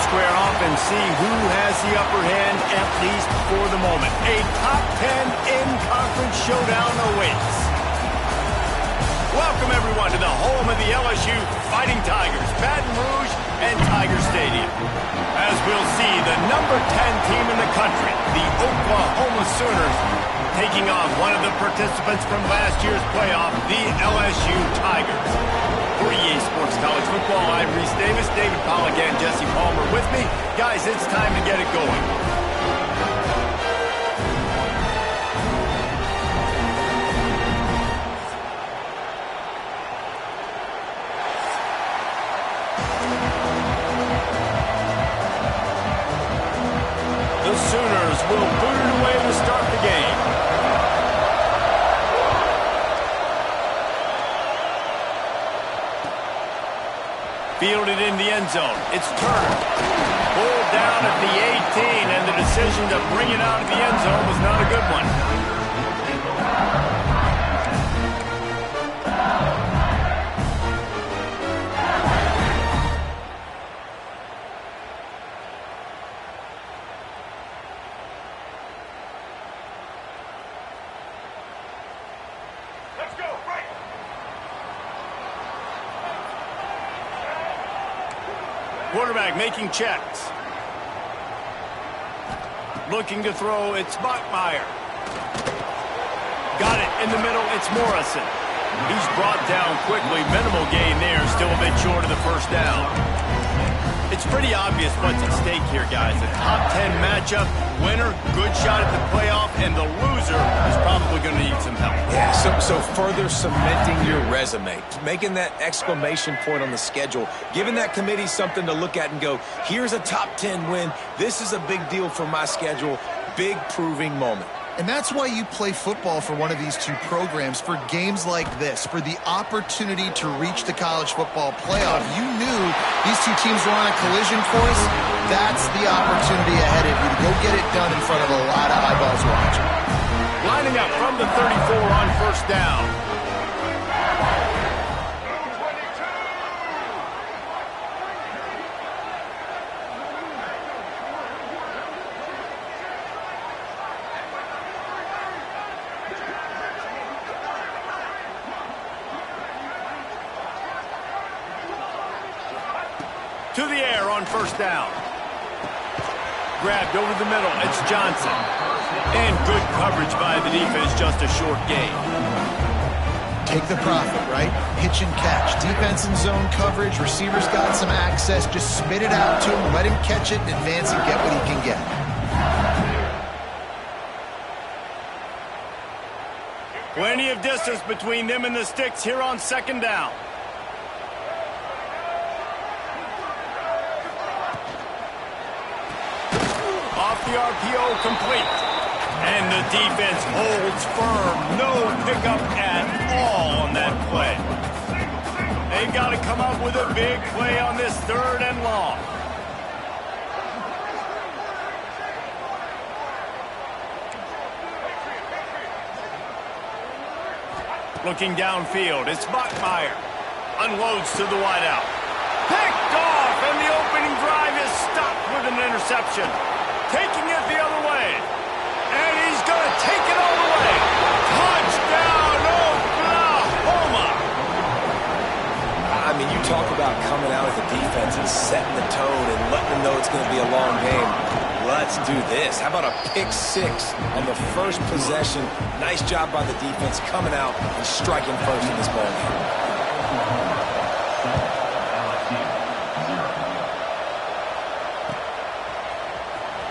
square off and see who has the upper hand, at least for the moment. A top 10 in-conference showdown awaits. Welcome, everyone, to the home of the LSU Fighting Tigers, Baton Rouge and Tiger Stadium. As we'll see, the number 10 team in the country, the Oklahoma Sooners, taking on one of the participants from last year's playoff, the LSU Tigers. For EA Sports College Football, I'm Reese Davis, David Pollack, and Jesse Palmer with me. Guys, it's time to get it going. The Sooners will boot it away to start the game. Fielded in the end zone. It's Turner. Pulled down at the 18, and the decision to bring it out of the end zone was not a good one. Quarterback making checks. Looking to throw, it's Bachmeier. Got it in the middle, it's Morrison. He's brought down quickly. Minimal gain there, still a bit short of the first down. It's pretty obvious what's at stake here, guys. A top 10 matchup, winner, good shot at the playoff, and the loser is probably going to need some help. Yeah, so further cementing your resume, making that exclamation point on the schedule, giving that committee something to look at and go, here's a top 10 win. This is a big deal for my schedule. Big proving moment. And that's why you play football for one of these two programs, for games like this, for the opportunity to reach the college football playoff. You knew these two teams were on a collision course. That's the opportunity ahead of you to go get it done in front of a lot of eyeballs watching. Lining up from the 34 on first down. To the air on first down. Grabbed over the middle. It's Johnson. And good coverage by the defense, just a short gain. Take the profit, right? Hitch and catch. Defense in zone coverage. Receiver's got some access. Just spit it out to him. Let him catch it and advance and get what he can get. Plenty of distance between them and the sticks here on second down. The RPO complete. And the defense holds firm. No pickup at all on that play. They've got to come up with a big play on this third and long. Looking downfield, it's Bachmeier. Unloads to the wideout. Picked off, and the opening drive is stopped with an interception. Taking it the other way. And he's going to take it all the way. Touchdown, Oklahoma! I mean, you talk about coming out as a defense and setting the tone and letting them know it's going to be a long game. Let's do this. How about a pick six on the first possession? Nice job by the defense coming out and striking first in this ball game.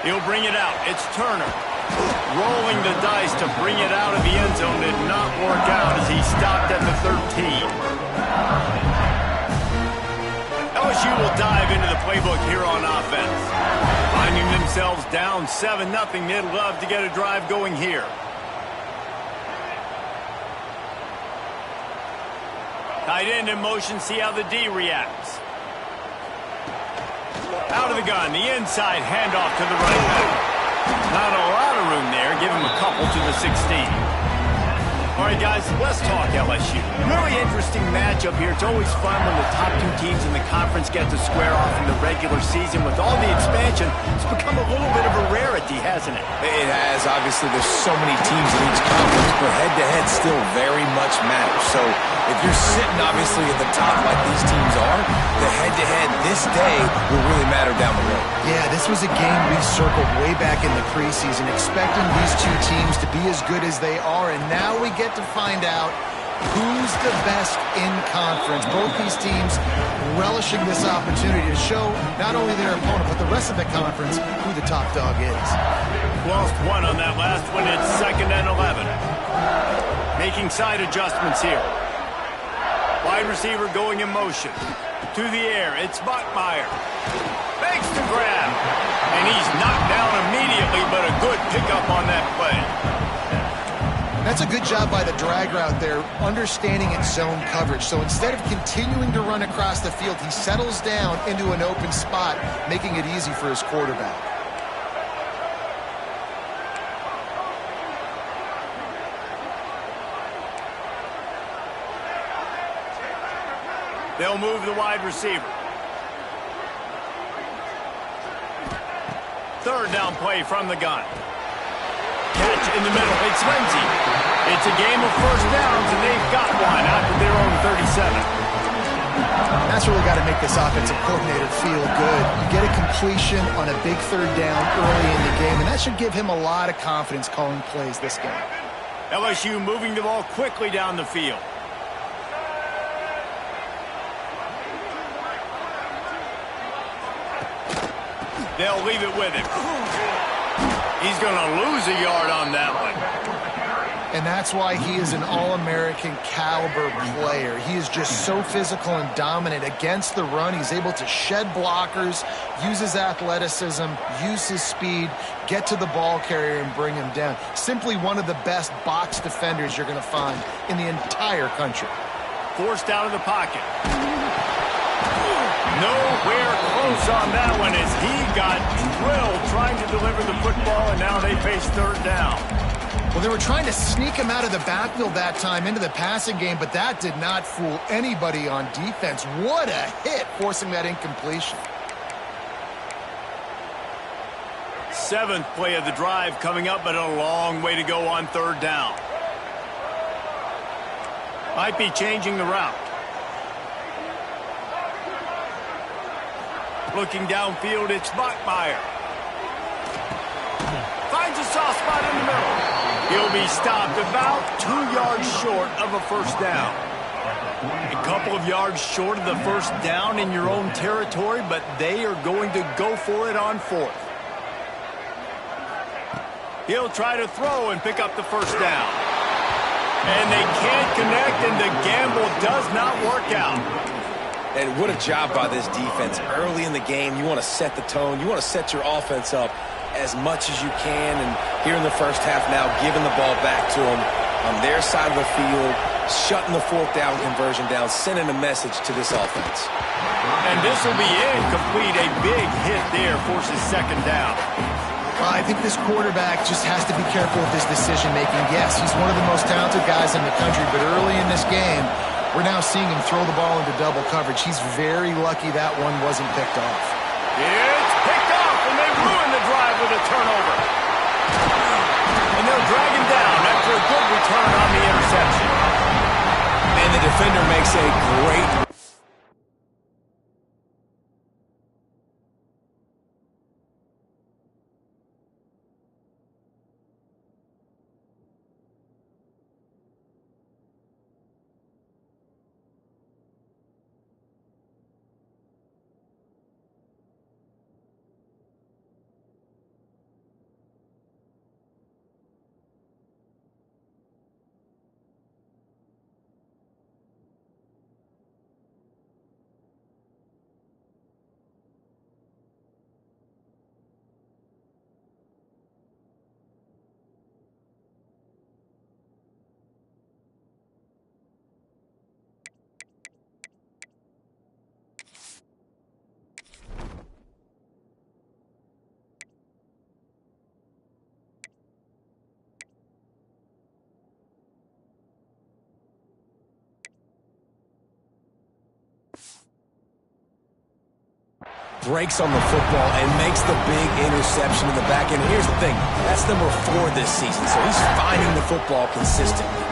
He'll bring it out. It's Turner. Rolling the dice to bring it out of the end zone did not work out as he stopped at the 13. LSU will dive into the playbook here on offense. Finding themselves down 7-0, they'd love to get a drive going here. Tight end in motion, see how the D reacts. Out of the gun, the inside handoff to the running back. Not a lot of room there. Give him a couple to the 16. All right, guys, let's talk LSU. Really interesting matchup here. It's always fun when the top two teams in the conference get to square off in the regular season. With all the expansion, it's become a little bit of a rarity, hasn't it? It has. Obviously, there's so many teams in each conference, but head-to-head still very much matters. So if you're sitting, obviously, at the top like these teams are, the head-to-head this day will really matter down the road. Yeah, this was a game we circled way back in the preseason, expecting these two teams to be as good as they are, and now we get to find out who's the best in conference. Both these teams relishing this opportunity to show not only their opponent, but the rest of the conference who the top dog is. Lost one on that last one. It's 2nd and 11. Making side adjustments here. Wide receiver going in motion. To the air, it's Bachmeier. Makes the grab. And he's knocked down immediately, but a good pickup on that play. That's a good job by the drag route there, understanding its zone coverage. So instead of continuing to run across the field, he settles down into an open spot, making it easy for his quarterback. They'll move the wide receiver. 3rd down play from the gun. Catch in the middle. It's Lindsey. It's a game of first downs, and they've got one out to their own 37. That's really got to make this offensive coordinator feel good. You get a completion on a big 3rd down early in the game, and that should give him a lot of confidence calling plays this game. LSU moving the ball quickly down the field. They'll leave it with him. He's going to lose a yard on that one. And that's why he is an All-American caliber player. He is just so physical and dominant against the run. He's able to shed blockers, use his athleticism, use his speed, get to the ball carrier and bring him down. Simply one of the best box defenders you're going to find in the entire country. Forced out of the pocket. Nowhere close on that one as he got drilled trying to deliver the football, and now they face 3rd down. Well, they were trying to sneak him out of the backfield that time into the passing game, but that did not fool anybody on defense. What a hit, forcing that incompletion. 7th play of the drive coming up, but a long way to go on 3rd down. Might be changing the route. Looking downfield, it's Bachmeier. Finds a soft spot in the middle. He'll be stopped about 2 yards short of a first down. A couple of yards short of the first down in your own territory, but they are going to go for it on 4th. He'll try to throw and pick up the first down. And they can't connect, and the gamble does not work out. And what a job by this defense. Early in the game, you want to set the tone. You want to set your offense up as much as you can. And here in the first half now, giving the ball back to them on their side of the field, shutting the 4th down conversion down, sending a message to this offense. And this will be incomplete. A big hit there forces 2nd down. Well, I think this quarterback just has to be careful with his decision-making. Yes, he's one of the most talented guys in the country, but early in this game, we're now seeing him throw the ball into double coverage. He's very lucky that one wasn't picked off. It's picked off, and they ruin the drive with a turnover. And they'll drag him down after a good return on the interception. And the defender makes a great breaks on the football and makes the big interception in the back end. And here's the thing, that's number 4 this season, so he's finding the football consistently.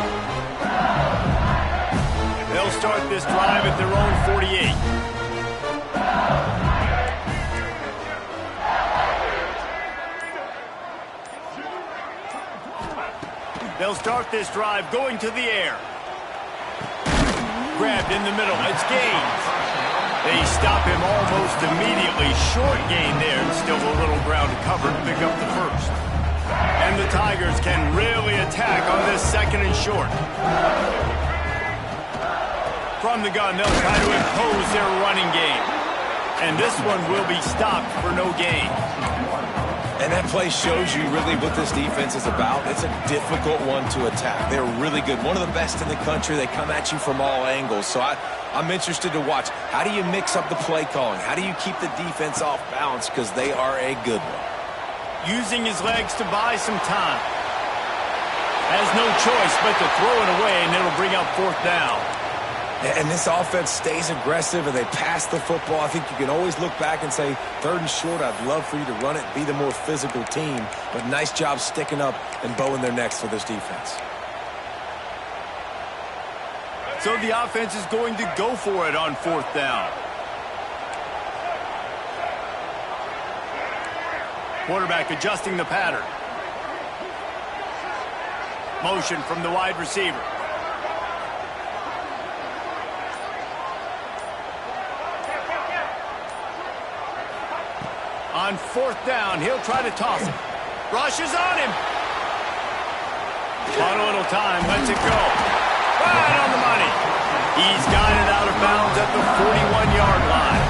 They'll start this drive at their own 48. They'll start this drive going to the air. Grabbed in the middle. It's Gaines. They stop him almost immediately. Short gain there, and still a little ground to cover to pick up the first. And the Tigers can really attack on this 2nd and short. From the gun, they'll try to impose their running game. And this one will be stopped for no gain. And that play shows you really what this defense is about. It's a difficult one to attack. They're really good. One of the best in the country. They come at you from all angles. So I'm interested to watch. How do you mix up the play calling? How do you keep the defense off balance? Because they are a good one. Using his legs to buy some time. Has no choice but to throw it away, and it'll bring up 4th down. And this offense stays aggressive, and they pass the football. I think you can always look back and say, 3rd and short, I'd love for you to run it, be the more physical team. But nice job sticking up and bowing their necks for this defense. So the offense is going to go for it on 4th down. Quarterback adjusting the pattern. Motion from the wide receiver. On 4th down, he'll try to toss it. Rushes on him. On a little time, lets it go. Right on the money. He's got it out of bounds at the 41-yard line.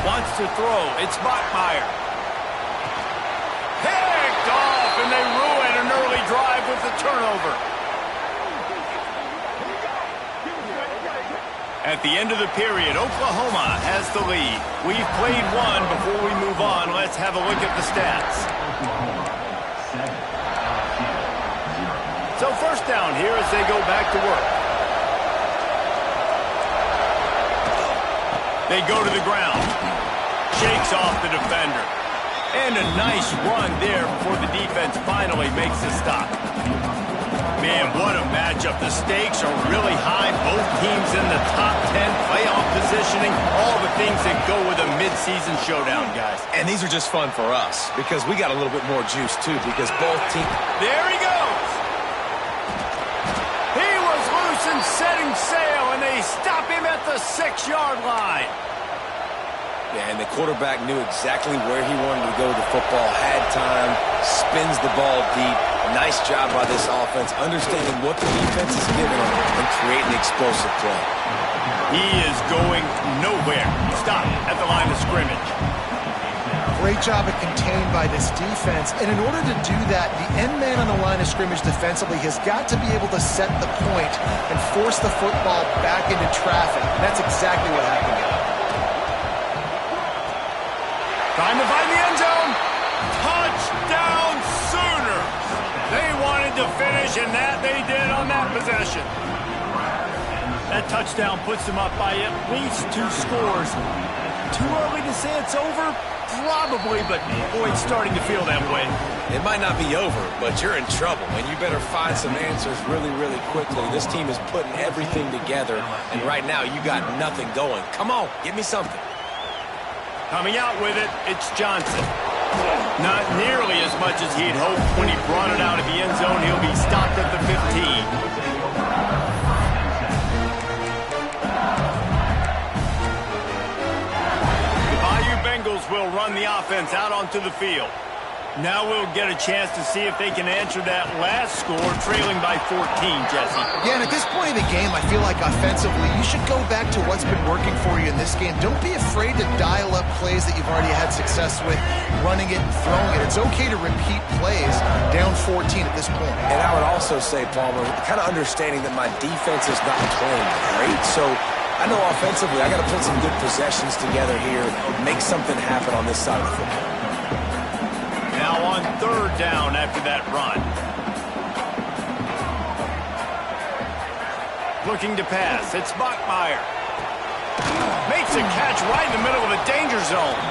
Wants to throw. It's Bachmeier. Picked off, and they ruin an early drive with the turnover. At the end of the period, Oklahoma has the lead. We've played one. Before we move on, let's have a look at the stats. So 1st down here as they go back to work. They go to the ground. Shakes off the defender. And a nice run there before the defense finally makes a stop. Man, what a matchup. The stakes are really high. Both teams in the top 10, playoff positioning, all the things that go with a midseason showdown, guys. And these are just fun for us because we got a little bit more juice, too, because both teams... There he goes! He was loose and setting sail, and they stop him at the 6-yard line. Yeah, and the quarterback knew exactly where he wanted to go with the football, had time, spins the ball deep. Nice job by this offense, understanding what the defense is giving them and creating explosive play. He is going nowhere. Stop at the line of scrimmage. Great job at contained by this defense. And in order to do that, the end man on the line of scrimmage defensively has got to be able to set the point and force the football back into traffic. And that's exactly what happened here. Trying to find the end zone. Touchdown Sooners. They wanted to finish, and that they did on that possession. That touchdown puts them up by at least 2 scores. Too early to say it's over? Probably, but boy, it's starting to feel that way. It might not be over, but you're in trouble, and you better find some answers really, really quickly. This team is putting everything together, and right now you got nothing going. Come on, give me something. Coming out with it, it's Johnson. Not nearly as much as he'd hoped when he brought it out of the end zone. He'll be stopped at the 15. Will run the offense out onto the field. Now we'll get a chance to see if they can answer that last score, trailing by 14, Jesse. Yeah, and at this point of the game, I feel like offensively, you should go back to what's been working for you in this game. Don't be afraid to dial up plays that you've already had success with, running it and throwing it. It's okay to repeat plays down 14 at this point. And I would also say, Palmer, kind of understanding that my defense is not playing great, so I know offensively I got to put some good possessions together here, make something happen on this side of the football. Now on 3rd down after that run. looking to pass. It's Bachmeier. Makes a catch right in the middle of a danger zone.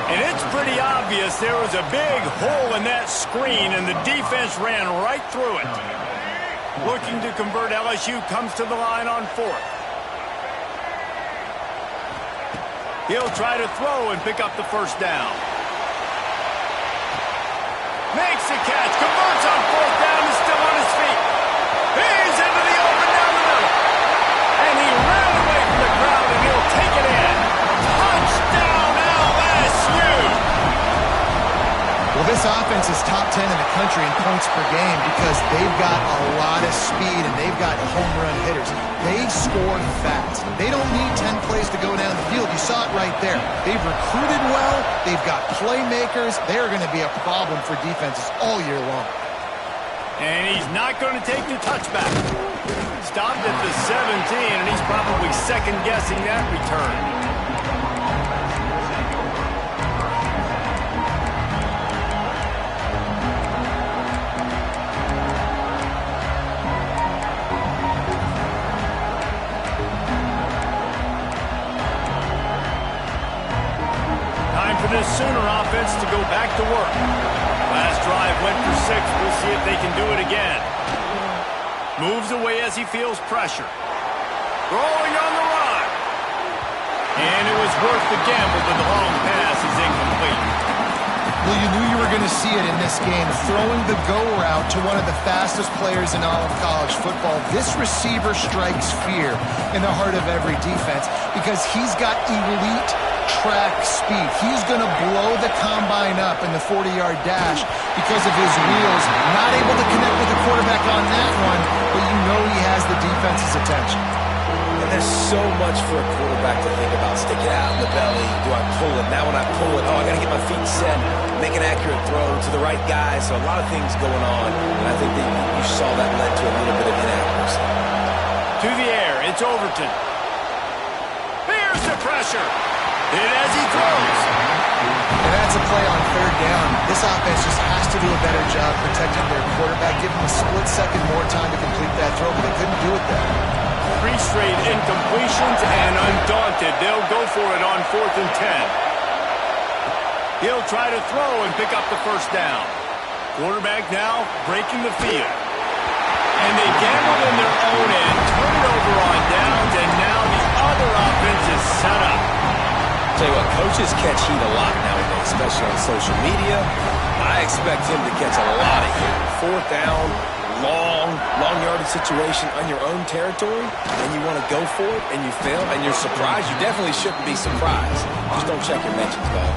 And it's pretty obvious there was a big hole in that screen, and the defense ran right through it. Looking to convert, LSU comes to the line on 4th. He'll try to throw and pick up the first down. Makes the catch, converts on 4th down, is still on his feet. He's into the open down the middle. And he ran away from the crowd, and he'll take it in. Touchdown, LSU! Well, this offense is top 10 in the country in points per game because they've got a lot of speed and they've got home run hitters. They score fast. They don't need 10 plays to go down the field. You saw it right there. They've recruited well. They've got playmakers. They're going to be a problem for defenses all year long. And he's not going to take the touchback. Stopped at the 17, and he's probably second-guessing that return. This Sooner offense to go back to work. Last drive went for 6. We'll see if they can do it again. Moves away as he feels pressure. Throwing on the run. And it was worth the gamble, but the long pass is incomplete. Well, you knew you were going to see it in this game. Throwing the go route to one of the fastest players in all of college football. This receiver strikes fear in the heart of every defense because he's got elite track speed. He's going to blow the combine up in the 40-yard dash because of his wheels. Not able to connect with the quarterback on that one, but you know he has the defense's attention. And there's so much for a quarterback to think about. Stick it out in the belly. Do I pull it? Now when I pull it, I got to get my feet set. Make an accurate throw to the right guy. So a lot of things going on. And I think that you saw that led to a little bit of inaccuracy. To the air, it's Overton. Here's the pressure. Hit as he throws. And that's a play on 3rd down. This offense just has to do a better job protecting their quarterback. Give him a split second more time to complete that throw, but they couldn't do it there. 3 straight incompletions, and undaunted, they'll go for it on 4th and 10. He'll try to throw and pick up the first down. Quarterback now breaking the field. And they gambled in their own end, turn it over on downs, and now the other offense is set up. Tell you what, coaches catch heat a lot nowadays, especially on social media. I expect him to catch a lot of heat. 4th down, long yardage situation on your own territory, and you want to go for it, and you fail, and you're surprised. You definitely shouldn't be surprised. Just don't check your mentions, dog.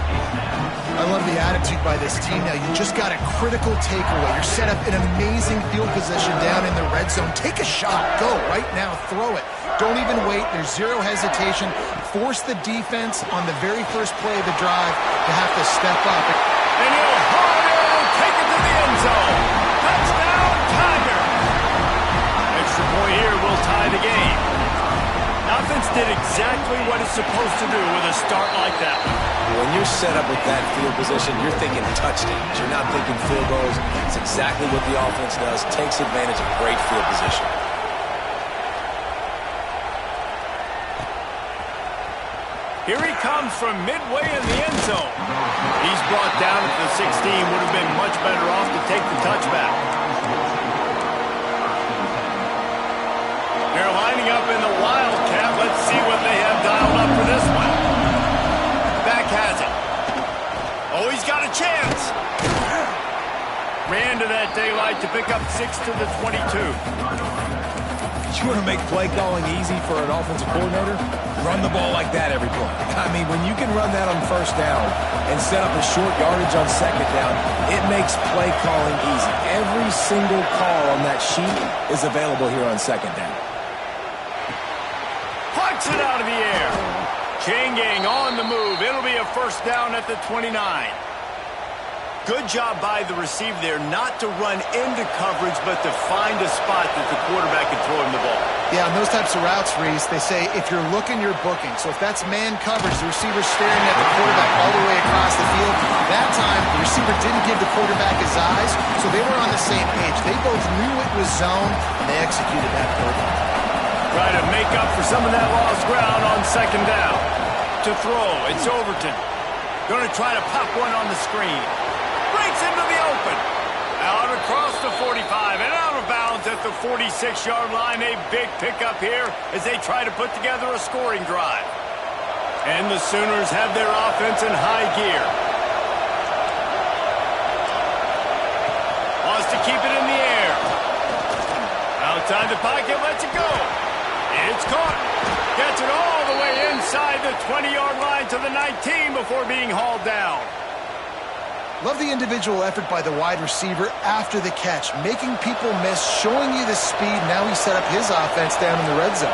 I love the attitude by this team now. You just got a critical takeaway. You're set up in amazing field position down in the red zone. Take a shot. Go right now. Throw it. Don't even wait. There's zero hesitation. Force the defense on the very first play of the drive to have to step up. And he'll take it to the end zone. Touchdown, Tiger. Extra point here will tie the game. Offense did exactly what it's supposed to do with a start like that. When you're set up with that field position, you're thinking touchdowns. You're not thinking field goals. It's exactly what the offense does. Takes advantage of great field position. Here he comes from midway in the end zone. He's brought down at the 16. Would have been much better off to take the touchback. They're lining up in the Wildcat. Let's see what they have dialed up for this one. Back has it. Oh, he's got a chance. Ran to that daylight to pick up 6 to the 22. You want to make play calling easy for an offensive coordinator? Run the ball like that every play. I mean, when you can run that on 1st down and set up a short yardage on 2nd down, it makes play calling easy. Every single call on that sheet is available here on 2nd down. Punts it out of the air. Chain gang on the move. It'll be a first down at the 29. Good job by the receiver there not to run into coverage, but to find a spot that the quarterback can throw him the ball. Yeah, on those types of routes, Reese, they say if you're looking, you're booking. So if that's man coverage, the receiver's staring at the quarterback all the way across the field. That time, the receiver didn't give the quarterback his eyes, so they were on the same page. They both knew it was zone, and they executed that perfectly. Try to make up for some of that lost ground on second down. To throw, it's Overton. Going to try to pop one on the screen. Breaks into the open. Out across the 45 and out of bounds at the 46-yard line. A big pickup here as they try to put together a scoring drive. And the Sooners have their offense in high gear. Wants to keep it in the air. Outside the pocket, lets it go. It's caught. Gets it all the way inside the 20-yard line to the 19 before being hauled down. Love the individual effort by the wide receiver after the catch, making people miss, showing you the speed. Now he set up his offense down in the red zone.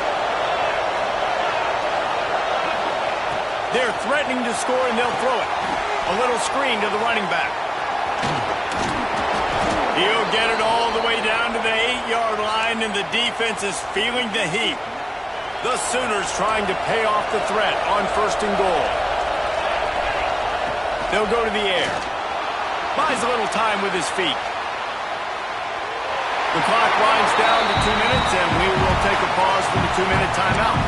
They're threatening to score, and they'll throw it. A little screen to the running back. He'll get it all the way down to the 8-yard line, and the defense is feeling the heat. The Sooners trying to pay off the threat on 1st and goal. They'll go to the air. Buys a little time with his feet. The clock winds down to 2 minutes, and we will take a pause for the 2-minute timeout.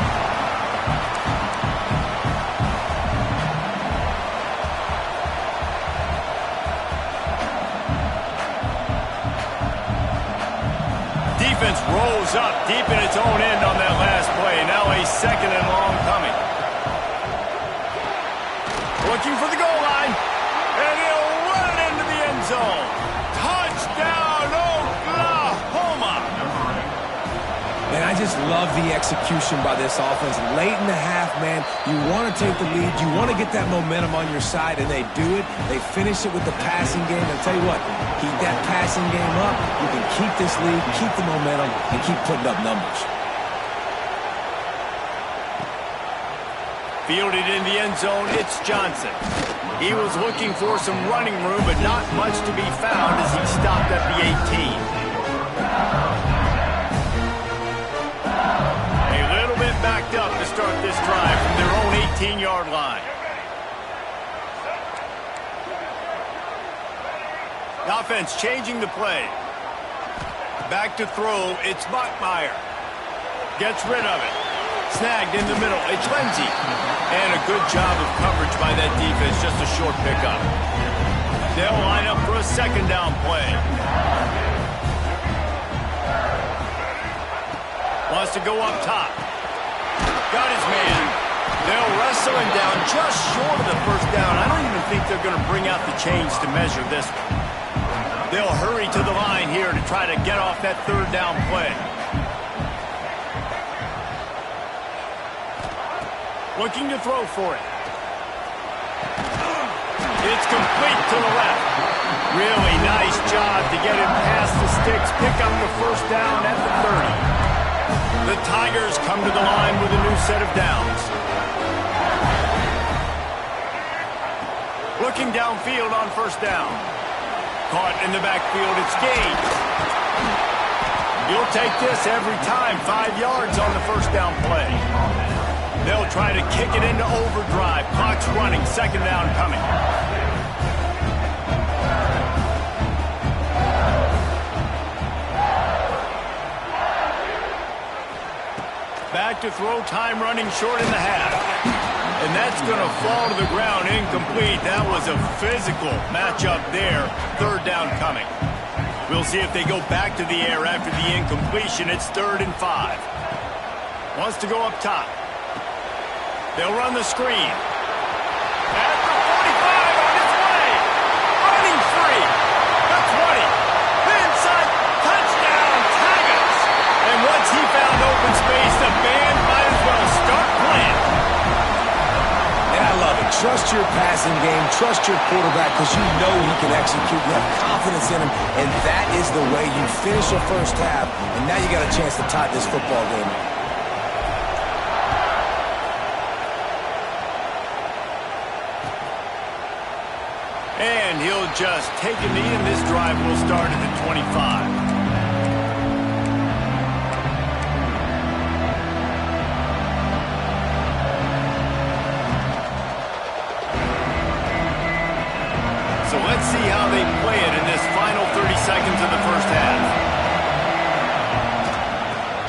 Defense rolls up deep in its own end on that last play. Now a 2nd and long coming. Looking for the goal line. And he'll run it into the end zone. Touchdown, Oklahoma! And I just love the execution by this offense. Late in the half, man, you want to take the lead. You want to get that momentum on your side, and they do it. They finish it with the passing game. I'll tell you what, keep that passing game up. You can keep this lead, keep the momentum, and keep putting up numbers. Fielded in the end zone, it's Johnson. He was looking for some running room, but not much to be found as he stopped at the 18. A little bit backed up to start this drive from their own 18-yard line. The offense changing the play. Back to throw, it's Bachmeier. Gets rid of it. Snagged in the middle, it's Lindsey. And a good job of coverage by that defense, just a short pickup. They'll line up for a 2nd down play. Wants to go up top. Got his man. They'll wrestle him down just short of the 1st down. I don't even think they're going to bring out the chains to measure this one. They'll hurry to the line here to try to get off that 3rd down play. Looking to throw for it. It's complete to the left. Really nice job to get him past the sticks, pick up the 1st down at the 30. The Tigers come to the line with a new set of downs. Looking downfield on 1st down. Caught in the backfield, it's Gage. You'll take this every time, 5 yards on the 1st down play. They'll try to kick it into overdrive. Clock's running, 2nd down coming. Back to throw, time running short in the half. And that's going to fall to the ground, incomplete. That was a physical matchup there. 3rd down coming. We'll see if they go back to the air after the incompletion. It's 3rd and 5. Wants to go up top. They'll run the screen. At the 45 on its way. Running free. The 20. Inside. Touchdown, Tigers. And once he found open space, the band might as well start playing. And I love it. Trust your passing game. Trust your quarterback because you know he can execute. You have confidence in him. And that is the way you finish your 1st half. And now you got a chance to tie this football game. And he'll just take a knee, and this drive will start at the 25. So let's see how they play it in this final 30 seconds of the 1st half.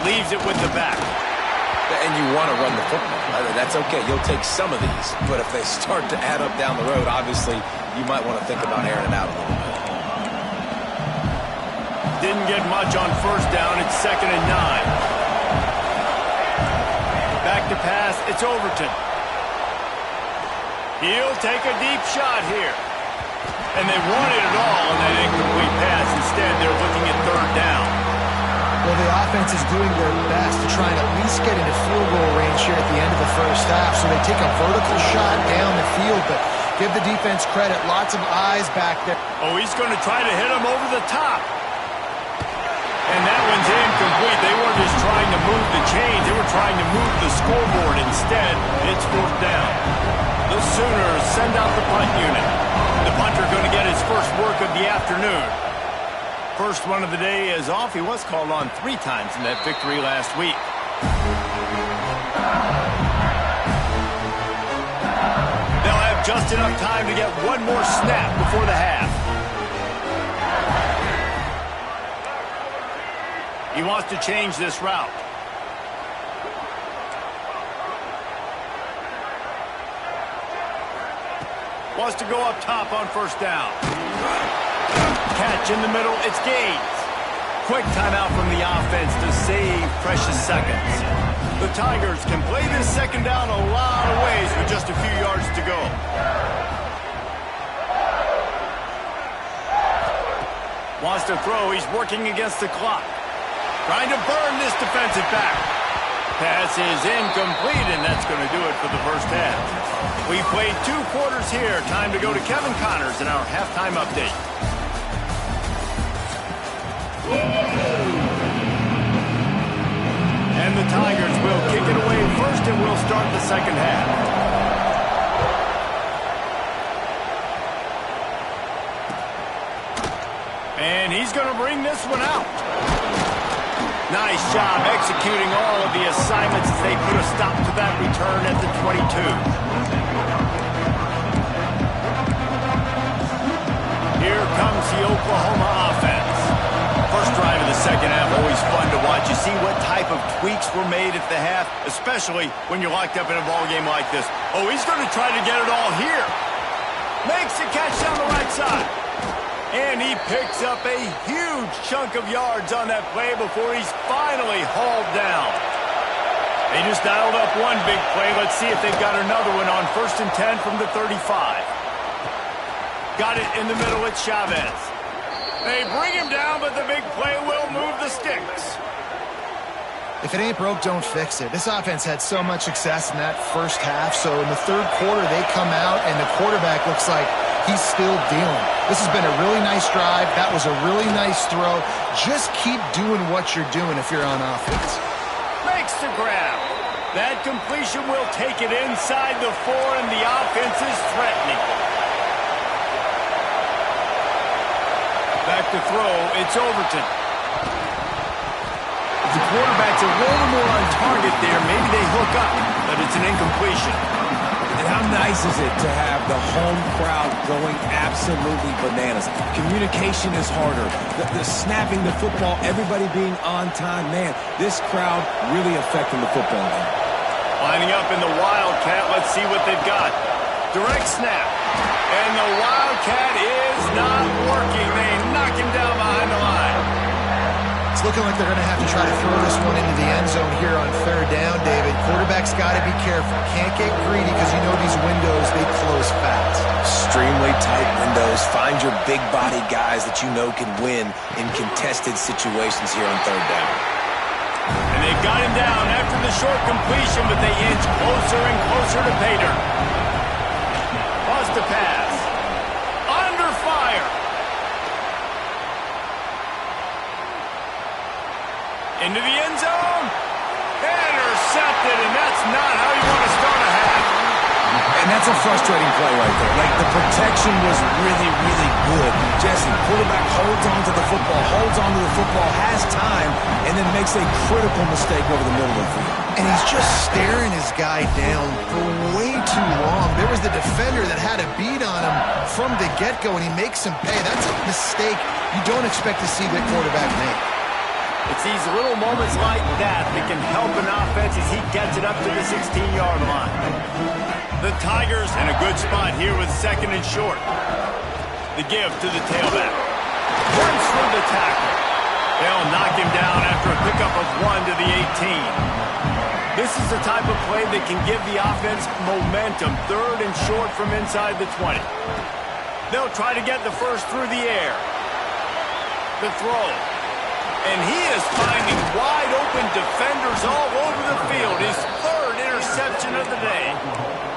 Leaves it with the back. And you want to run the football. That's okay. You'll take some of these. But if they start to add up down the road, obviously, you might want to think about airing it out a little bit. Didn't get much on first down. It's 2nd and 9. Back to pass. It's Overton. He'll take a deep shot here. And they wanted it all on that incomplete pass. Instead, they're looking at 3rd down. Well, the offense is doing their best to try and at least get into field goal range here at the end of the first half. So they take a vertical shot down the field, but give the defense credit. Lots of eyes back there. Oh, he's going to try to hit him over the top. And that one's incomplete. They weren't just trying to move the chains. They were trying to move the scoreboard. Instead, it's 4th down. The Sooners send out the punt unit. The punter going to get his first work of the afternoon. First one of the day is off. He was called on 3 times in that victory last week. They'll have just enough time to get one more snap before the half. He wants to change this route. Wants to go up top on first down. Catch in the middle, it's Gaines. Quick timeout from the offense to save precious seconds. The Tigers can play this second down a lot of ways with just a few yards to go. Wants to throw, he's working against the clock. Trying to burn this defensive back. Pass is incomplete, and that's going to do it for the first half. We played 2 quarters here. Time to go to Kevin Connors in our halftime update. And the Tigers will kick it away first, and we'll start the second half. And he's going to bring this one out. Nice job executing all of the assignments as they put a stop to that return at the 22. Here comes the Oklahoma offense. First drive of the second half, always fun to watch. You see what type of tweaks were made at the half, especially when you're locked up in a ball game like this. Oh, he's going to try to get it all here. Makes the catch down the right side. And he picks up a huge chunk of yards on that play before he's finally hauled down. They just dialed up one big play. Let's see if they've got another one on 1st and 10 from the 35. Got it in the middle with Chavez. They bring him down, but the big play will move the sticks. If it ain't broke, don't fix it. This offense had so much success in that first half, so in the 3rd quarter they come out and the quarterback looks like he's still dealing. This has been a really nice drive. That was a really nice throw. Just keep doing what you're doing if you're on offense. Makes the grab. That completion will take it inside the 4, and the offense is threatening. Back to throw, it's Overton. If the quarterback's a little more on target there, maybe they hook up, but it's an incompletion. And how nice is it to have the home crowd going absolutely bananas? Communication is harder. The snapping the football, everybody being on time. Man, this crowd really affecting the football game. Lining up in the Wildcat, let's see what they've got. Direct snap. And the Wildcat is not working. They knock him down behind the line. It's looking like they're going to have to try to throw this one into the end zone here on 3rd down, David. Quarterback's got to be careful. Can't get greedy because you know these windows, they close fast. Extremely tight windows. Find your big-bodied guys that you know can win in contested situations here on 3rd down. And they've got him down after the short completion, but they inch closer and closer to pay dirt. Lost the pass. Under fire. Into the end zone. Intercepted, and that's not how you want to start a half. And that's a frustrating play right there. Like, the protection was really, really good. Jesse, quarterback holds on to the football, has time, and then makes a critical mistake over the middle of the field. And he's just staring his guy down for way too long. There was the defender that had a beat on him from the get-go, and he makes him pay. That's a mistake you don't expect to see the quarterback make. It's these little moments like that that can help an offense as he gets it up to the 16-yard line. The Tigers in a good spot here with second and short. The give to the tailback. Runs through the tackle. They'll knock him down after a pickup of 1 to the 18. This is the type of play that can give the offense momentum. Third and short from inside the 20. They'll try to get the first through the air. The throw. And he is finding wide-open defenders all over the field. His third interception of the day.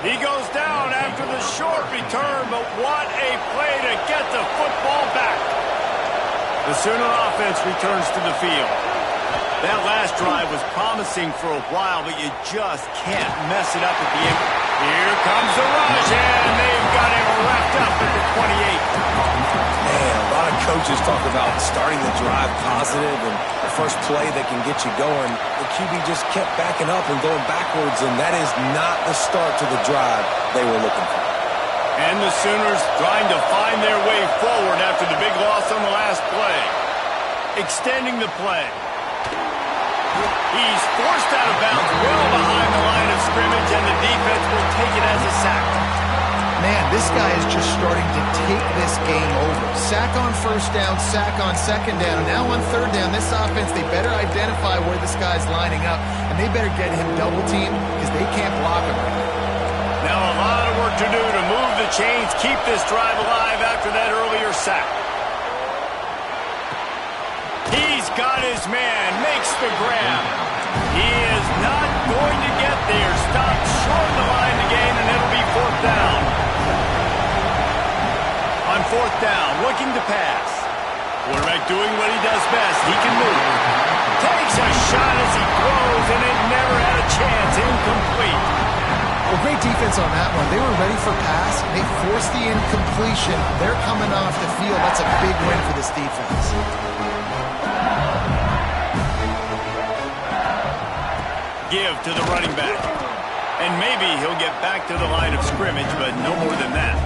He goes down after the short return, but what a play to get the football back. The Sooner offense returns to the field. That last drive was promising for a while, but you just can't mess it up at the end. Here comes the rush, and they've got him wrapped up at the 28. Man, a lot of coaches talk about starting the drive positive and the first play that can get you going. The QB just kept backing up and going backwards, and that is not the start to the drive they were looking for. And the Sooners trying to find their way forward after the big loss on the last play. Extending the play. He's forced out of bounds well behind the line of scrimmage, and the defense will take it as a sack. Man, this guy is just starting to take this game over. Sack on first down, sack on second down. Now on third down, this offense, they better identify where this guy's lining up, and they better get him double-teamed because they can't block him. Now a lot of work to do to move the chains, keep this drive alive after that earlier sack. He's got his man, makes the grab. He is not going to get there. Stopped short of the line to gain, and it'll be fourth down. On fourth down, looking to pass. Quarterback doing what he does best. He can move. Takes a shot as he throws, and it never had a chance. Incomplete. Well, great defense on that one. They were ready for pass. They forced the incompletion. They're coming off the field. That's a big win for this defense. Give to the running back. And maybe he'll get back to the line of scrimmage, but no more than that.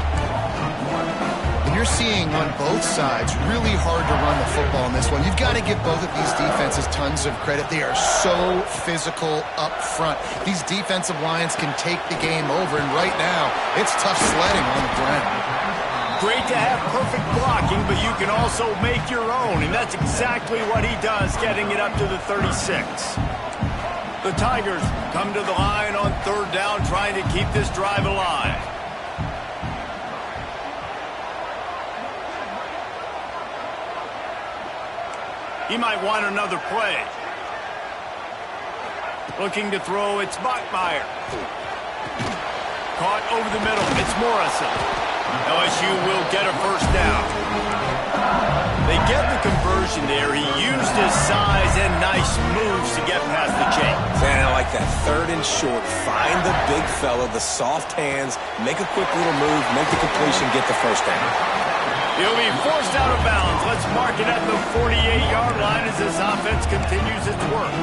And you're seeing on both sides really hard to run the football in this one. You've got to give both of these defenses tons of credit. They are so physical up front. These defensive lines can take the game over, and right now, it's tough sledding on the ground. Great to have perfect blocking, but you can also make your own, and that's exactly what he does, getting it up to the 36. The Tigers come to the line on third down, trying to keep this drive alive. He might want another play. Looking to throw, it's Bachmeier. Caught over the middle, it's Morrison. LSU will get a first down. They get the conversion there. He used his size and nice moves to get past the chain. Man, I like that. Third and short. Find the big fella, the soft hands, make a quick little move, make the completion, get the first down. He'll be forced out of bounds. Let's mark it at the 48-yard line as this offense continues its work.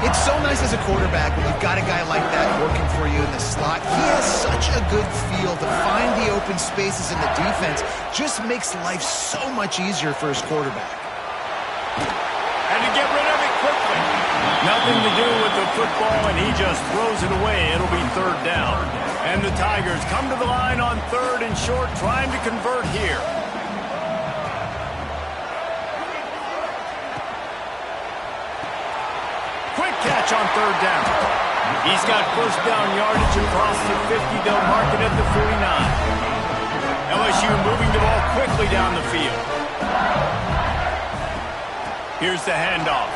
It's so nice as a quarterback when you've got a guy like that working for you in the slot. He has such a good feel to find the open spaces in the defense. Just makes life so much easier for his quarterback. And to get rid of it quickly. Nothing to do with the football, and he just throws it away. It'll be third down. And the Tigers come to the line on third and short, trying to convert here. Quick catch on third down. He's got first down yardage across the 50. They'll mark it at the 49. LSU moving the ball quickly down the field. Here's the handoff.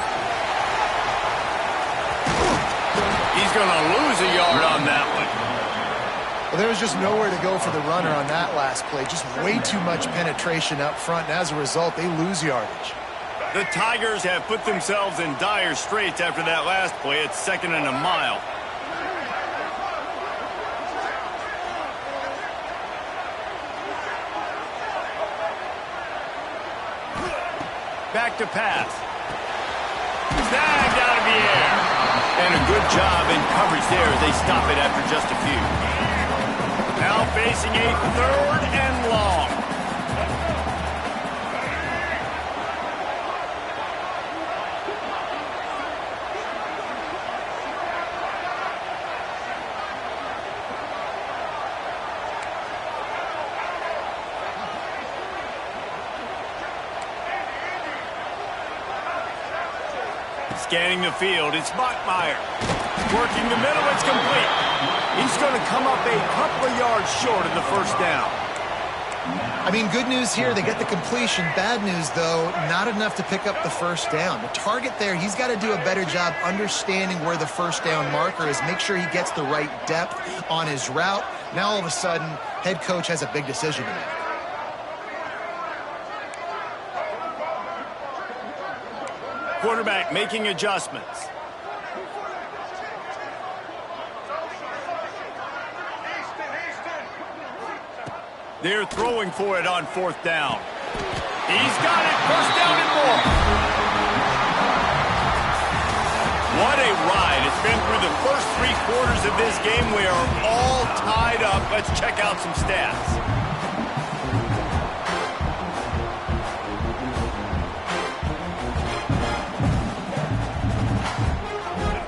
He's going to lose a yard on that one. Well, there was just nowhere to go for the runner on that last play. Just way too much penetration up front, and as a result, they lose yardage. The Tigers have put themselves in dire straits after that last play. It's second and a mile. Back to pass. Snagged out of the air. And a good job in coverage there as they stop it after just a few. Now facing a third and long. Scanning the field, it's Bachmeier. Working the middle, it's complete. He's going to come up a couple of yards short of the first down. I mean, good news here, they get the completion. Bad news, though, not enough to pick up the first down. The target there, he's got to do a better job understanding where the first down marker is, make sure he gets the right depth on his route. Now, all of a sudden, head coach has a big decision to make. Quarterback making adjustments. They're throwing for it on fourth down. He's got it, first down and more. What a ride. It's been through the first 3 quarters of this game. We are all tied up. Let's check out some stats.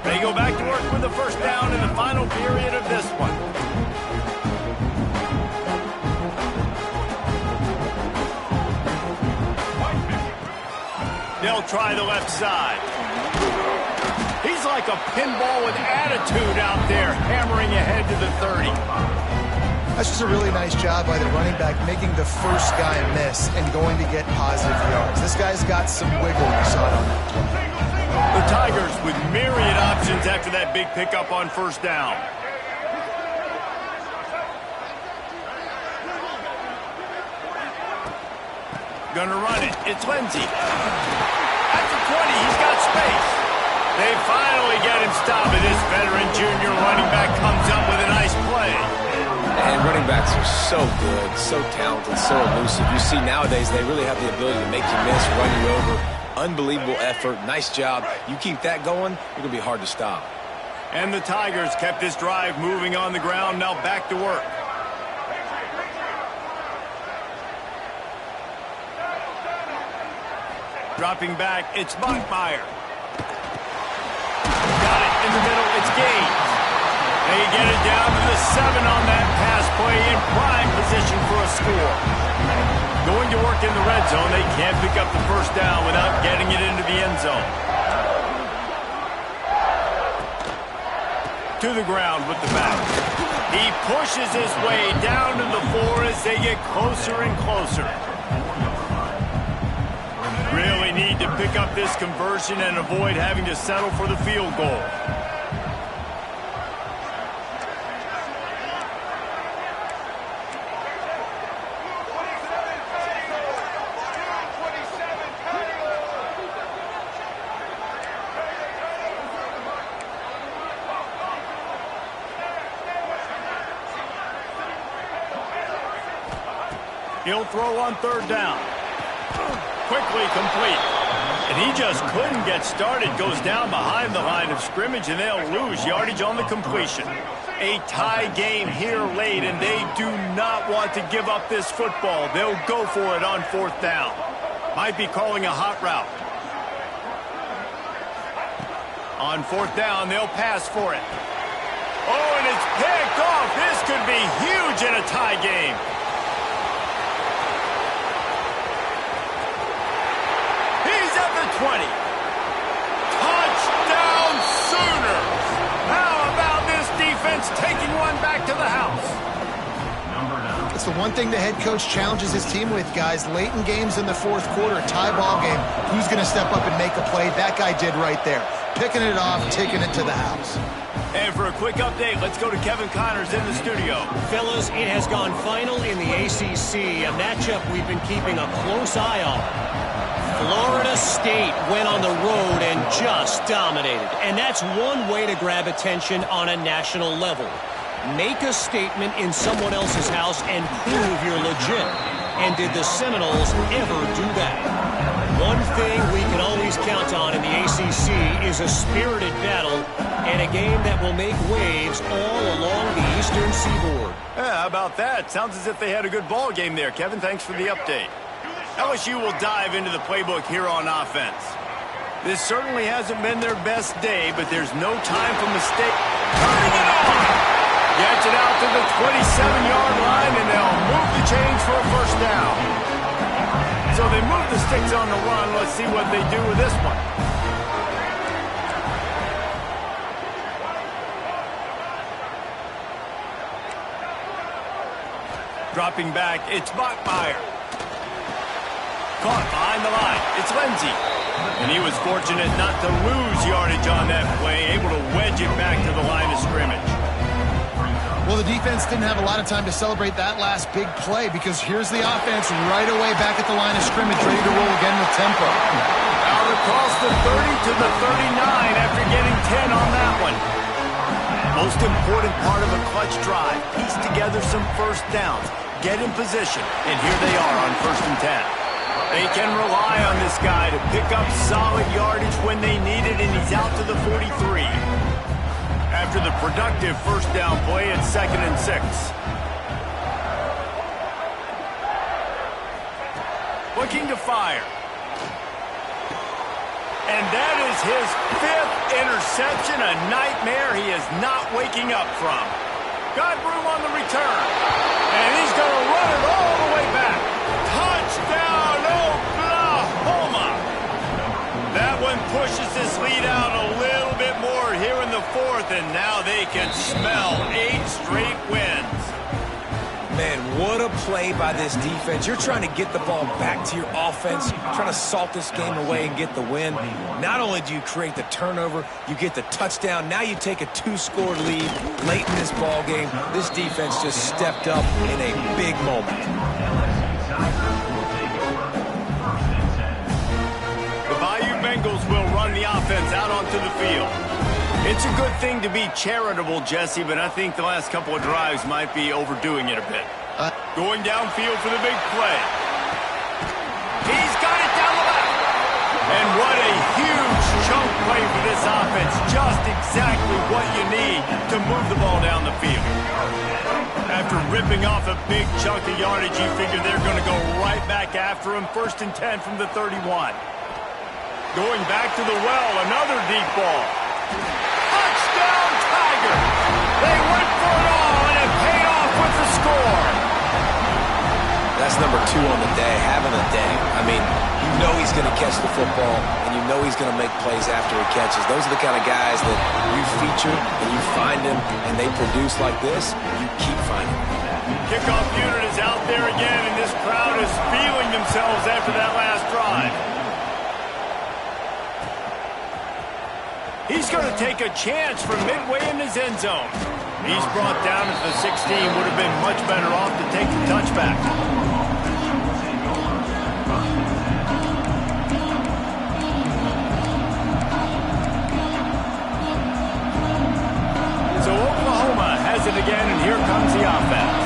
They go back to work with the first down in the final period of this one. They'll try the left side. He's like a pinball with attitude out there, hammering ahead to the 30. That's just a really nice job by the running back, making the first guy miss and going to get positive yards. This guy's got some wiggle, you saw it on that play. The Tigers with myriad options after that big pickup on first down. Gonna run it. It's Lindsey. At the 20, he's got space. They finally get him stopped, and this veteran junior running back comes up with a nice play. And running backs are so good, so talented, so elusive. You see nowadays they really have the ability to make you miss, run you over. Unbelievable effort. Nice job. You keep that going, it's going to be hard to stop. And the Tigers kept this drive moving on the ground. Now back to work. Dropping back, it's Bachmeier. Got it in the middle, it's Gaines. They get it down to the 7 on that pass play in prime position for a score. Going to work in the red zone, they can't pick up the first down without getting it into the end zone. To the ground with the back. He pushes his way down to the 4 as they get closer and closer. Really need to pick up this conversion and avoid having to settle for the field goal. He'll throw on third down. Quickly complete. And he just couldn't get started. Goes down behind the line of scrimmage, and they'll lose yardage on the completion. A tie game here late, and they do not want to give up this football. They'll go for it on fourth down. Might be calling a hot route. On fourth down, they'll pass for it. Oh, and it's picked off. This could be huge in a tie game. At the 20. Touchdown Sooners! How about this defense taking one back to the house? It's the one thing the head coach challenges his team with, guys. Late in games in the fourth quarter, tie ball game, who's going to step up and make a play? That guy did right there. Picking it off, taking it to the house. And for a quick update, let's go to Kevin Connors in the studio. Fellas, it has gone final in the ACC, a matchup we've been keeping a close eye on. Florida State went on the road and just dominated. And that's one way to grab attention on a national level. Make a statement in someone else's house and prove you're legit. And did the Seminoles ever do that? One thing we can always count on in the ACC is a spirited battle and a game that will make waves all along the Eastern Seaboard. Yeah, how about that? Sounds as if they had a good ball game there. Kevin, thanks for the update. LSU will dive into the playbook here on offense. This certainly hasn't been their best day, but there's no time for mistake. Turning it on! Gets it out to the 27-yard line, and they'll move the chains for a first down. So they move the sticks on the run. Let's see what they do with this one. Dropping back, it's Bachmeyer. Caught behind the line. It's Lindsey. And he was fortunate not to lose yardage on that play, able to wedge it back to the line of scrimmage. Well, the defense didn't have a lot of time to celebrate that last big play because here's the offense right away back at the line of scrimmage, ready to roll again with tempo. Out across the 30 to the 39 after getting 10 on that one. Most important part of a clutch drive, piece together some first downs, get in position, and here they are on 1st and 10. They can rely on this guy to pick up solid yardage when they need it, and he's out to the 43. After the productive first down play, it's 2nd and 6. Looking to fire. And that is his 5th interception, a nightmare he is not waking up from. Got room on the return. And he's going to run it all the way back. Touchdown, Oklahoma! That one pushes this lead out a little bit more here in the 4th, and now they can smell 8 straight wins. Man, what a play by this defense. You're trying to get the ball back to your offense, trying to salt this game away and get the win. Not only do you create the turnover, you get the touchdown. Now you take a 2-score lead late in this ball game. This defense just stepped up in a big moment. The Bayou Bengals will run the offense out onto the field. It's a good thing to be charitable, Jesse, but I think the last couple of drives might be overdoing it a bit. Going downfield for the big play. He's got it down the left. And what a huge chunk play for this offense. Just exactly what you need to move the ball down the field. After ripping off a big chunk of yardage, you figure they're going to go right back after him. 1st and 10 from the 31. Going back to the well, another deep ball. Touchdown, Tigers! They went for it all, and it paid off with the score. That's number 2 on the day, having a day. I mean, you know he's going to catch the football, and you know he's going to make plays after he catches. Those are the kind of guys that you feature, and you find them, and they produce like this, you keep finding them. Kickoff unit is out there again, and this crowd is feeling themselves after that last drive. He's going to take a chance from midway in his end zone. He's brought down at the 16. Would have been much better off to take the touchback. So Oklahoma has it again, and here comes the offense.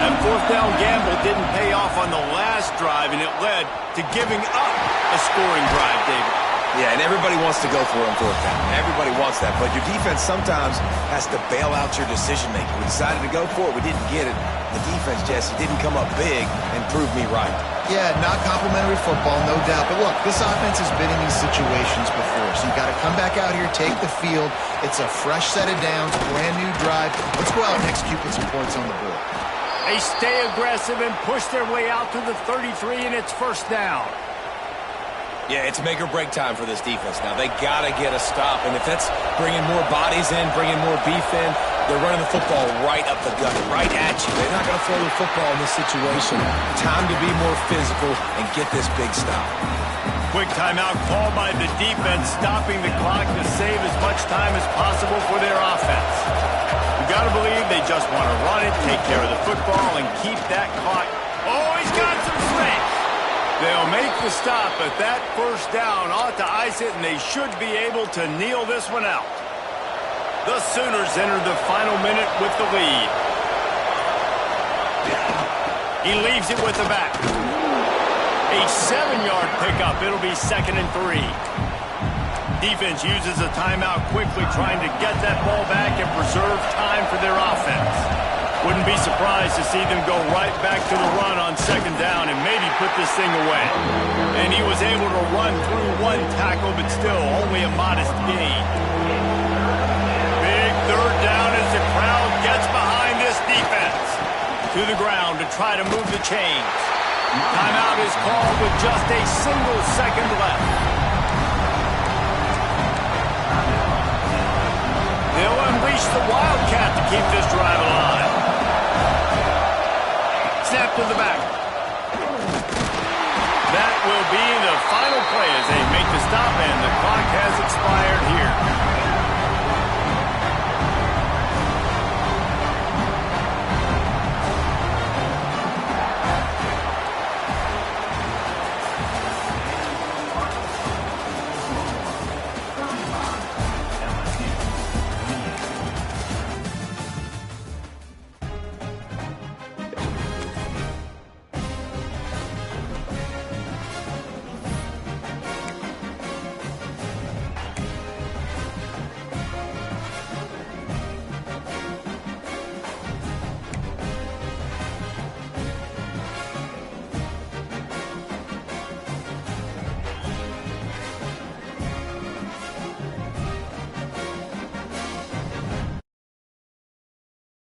That 4th down gamble didn't pay off on the last drive, and it led to giving up a scoring drive, David. Yeah, and everybody wants to go for it on 4th down. Everybody wants that, but your defense sometimes has to bail out your decision-making. We decided to go for it. We didn't get it. The defense, Jesse, didn't come up big and prove me right. Yeah, not complimentary football, no doubt. But look, this offense has been in these situations before, so you got to come back out here, take the field. It's a fresh set of downs, brand new drive. Let's go out and execute with some points on the board. They stay aggressive and push their way out to the 33, and it's 1st down. Yeah, it's make or break time for this defense now. They got to get a stop, and if that's bringing more bodies in, bringing more beef in, they're running the football right up the gut, right at you. They're not going to throw the football in this situation. Time to be more physical and get this big stop. Quick timeout called by the defense, stopping the clock to save as much time as possible for their offense. You got to believe they just want to run it, take care of the football, and keep that clock. Oh, he's got some space. They'll make the stop, but that 1st down ought to ice it, and they should be able to kneel this one out. The Sooners enter the final minute with the lead. He leaves it with the back. A 7-yard pickup. It'll be 2nd and 3. Defense uses a timeout quickly, trying to get that ball back and preserve time for their offense. Wouldn't be surprised to see them go right back to the run on 2nd down and maybe put this thing away. And he was able to run through 1 tackle, but still only a modest gain. Big 3rd down as the crowd gets behind this defense. To the ground to try to move the chains. Timeout is called with just a single second left. They'll unleash the Wildcat to keep this drive alive. Snap to the back. That will be the final play as they make the stop, and the clock has expired here.